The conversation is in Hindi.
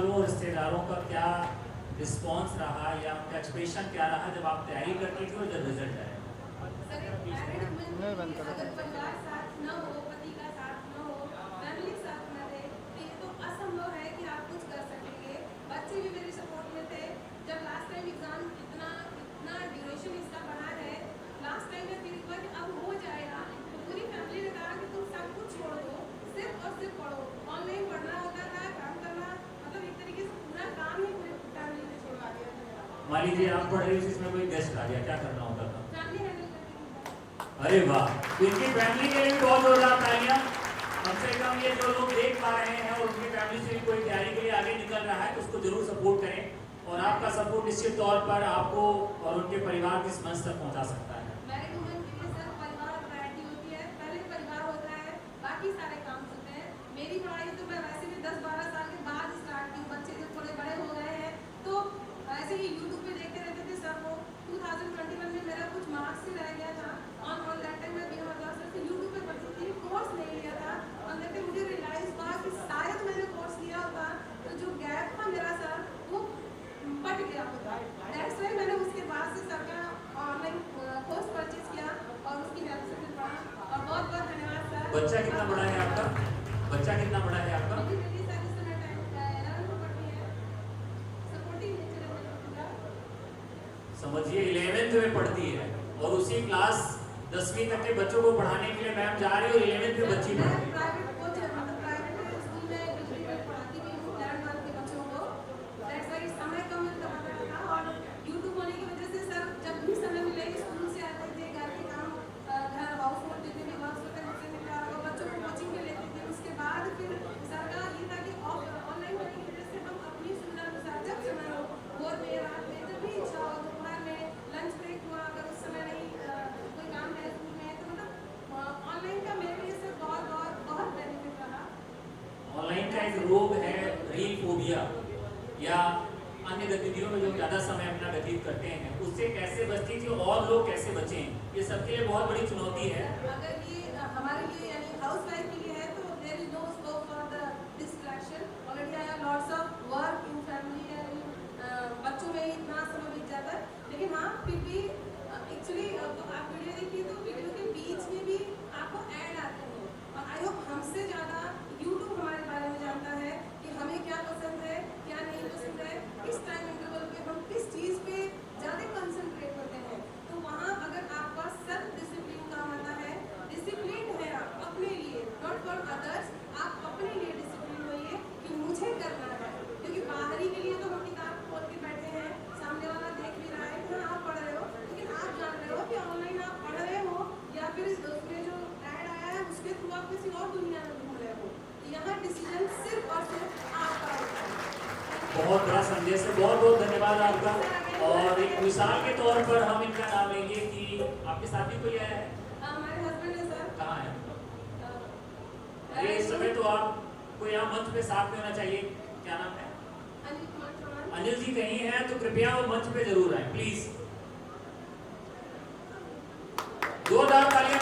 वालों और रिश्तेदारों का क्या रिस्पॉन्स रहा या उनका एक्सप्रेशन क्या रहा जब आप तैयारी करती थी और जब रिजल्ट आया? अगर परिवार साथ न हो, पति का साथ न हो, फैमिली साथ न रहे, तो ये तो असंभव है कि आप कुछ कर सकेंगे। बच्चे भी मेरे सपोर्ट में थे। जब लास्ट टाइम एग्जाम इतना इतना ड्यूरेशन इसका बढ़ा है, लास्ट टाइम में फील हुआ कि अब हो जाएगा, तो पूरी फैमिली ने कहा कि तुम सब कुछ छोड़ दो, सिर्फ और सिर्फ पढ़ो। ऑनलाइन पढ़ना होता था, काम करना, मतलब एक तरीके से पूरा काम ही पूरी फैमिली ने छोड़वा दिया था। मान लीजिए आप पढ़ रही थी, इसमें कोई गेस्ट आ गया, क्या करना होता था? फैमिली हैंडल करती थी। अरे वाह, तो इनकी फैमिली के लिए भी बहुत जोरदार तालियां। कम से कम ये जो लोग देख पा रहे हैं और उनकी फैमिली से भी कोई तैयारी के लिए आगे निकल रहा है तो उसको जरूर सपोर्ट करें और आपका सपोर्ट निश्चित तौर पर आपको और उनके परिवार के मंच तक पहुंचा सकता है। मैरिड वुमेन के लिए सर परिवार प्रायोरिटी होती है। पहले परिवार होता है, बाकी सारे काम होते हैं। मेरी पढ़ाई तो मैं वैसे भी 10-12 साल के बाद स्टार्ट की। बच्चे जब थोड़े बड़े हो गए हैं तो ऐसे ही यूट्यूब पे देखते रहते थे सर को। 2021 में मेरा कुछ मार्क्स ही रह गया था और दैट टाइम मैं बिना मतलब से यूट्यूब पे पढ़ती थी, कोर्स नहीं लिया था। और दैट टाइम मुझे रियलाइज हुआ कि शायद मैंने कोर्स लिया होता तो जो गैप था मेरा सर वो बट गया होता। दैट्स व्हाई मैंने उसके बाद से सर का ऑनलाइन कोर्स परचेज किया और उसकी हेल्प से फिर पढ़ा। और बहुत बहुत धन्यवाद सर। बच्चा कितना बड़ा है आपका? बच्चा कितना बड़ा है आपका? मेरी बेटी सर इस समय 11th में पढ़ती है। सपोर्टिव नेचर है मेरा पूरा। समझिए 11th में पढ़ती है और उसी क्लास 10वीं तक के बच्चों को पढ़ाने के लिए मैम जा रही है और 11th में बच्ची पढ़ रही है। प्राइवेट कोच है, मतलब प्राइवेट स्कूल में डिग्री में पढ़ाती भी हूँ 11th के बच्चों को। दैट्स व्हाई समय कम मिलता था और यूट्यूब होने की वजह से सर जब भी समय मिले स्कूल से आते थे, घर के काम, घर हाउस होल्ड जितने भी वर्क होते मुझसे मिलता और बच्चों को कोचिंग में लेते थे। उसके बाद फिर सर का ये था कि ऑनलाइन होने की वजह से हम अपनी सुविधा अनुसार जब समय हो, भोर में, रात में, जब भी इच्छा हो, दोपहर में, लंच ब्रेक हुआ, अगर उस समय नहीं कोई काम है स्कूल में, तो मतलब ऑनलाइन का मेरे लिए सर बहुत बेनिफिट रहा। ऑनलाइन का एक रोग है रील फोबिया या अन्य गतिविधियों में जो ज्यादा समय अपना व्यतीत करते हैं, उससे कैसे बचती थी और लोग कैसे बचें, ये सबके लिए बहुत बड़ी चुनौती है। अगर ये हमारे लिए यानी हाउस वाइफ के लिए है तो there is no scope for the distraction. Already I have lots of work in family and बच्चों में ही इतना समय बीत जाता है। लेकिन हाँ फिर भी एक्चुअली आप वीडियो देखिए तो वीडियो के बीच में भी आपको ऐड आते हैं और आई होप हमसे ज़्यादा यूट्यूब हमारे बारे में जानता है कि हमें क्या पसंद है, क्या नहीं पसंद है, किस टाइम इंटरवल पे हम किस चीज़ पे ज़्यादा कंसंट्रेट करते हैं। तो वहाँ अगर आपका सेल्फ डिसिप्लिन काम आता है, डिसिप्लिन है आप अपने लिए, नॉट फॉर अदर्स, आप अपने लिए डिसिप्लिन होइए कि मुझे करना है। क्योंकि बाहरी के लिए तो हम किताब खोल के बैठे हैं, सामने वाला देख भी रहा है कि हाँ आप पढ़ रहे हो, लेकिन आप जान रहे हो कि ऑनलाइन आप पढ़ रहे हो या फिर उसमें जो ऐड आया है उसके थ्रू आप किसी और दुनिया में घूम रहे हो। यहाँ डिसीजन सिर्फ और सिर्फ आपका होता है। बहुत बड़ा संदेश है, बहुत बहुत धन्यवाद आपका। और एक मिसाल के तौर पर हम इनका नाम लेंगे कि आपके साथ भी कोई आया है? हमारे हस्बैंड है सर। कहाँ है? अरे इस समय तो आपको यहाँ मंच पे साथ में होना चाहिए। क्या नाम है? अनिल कुमार चौहान। अनिल जी कहीं हैं तो कृपया वो मंच पे जरूर आए प्लीज। जोरदार तालियां।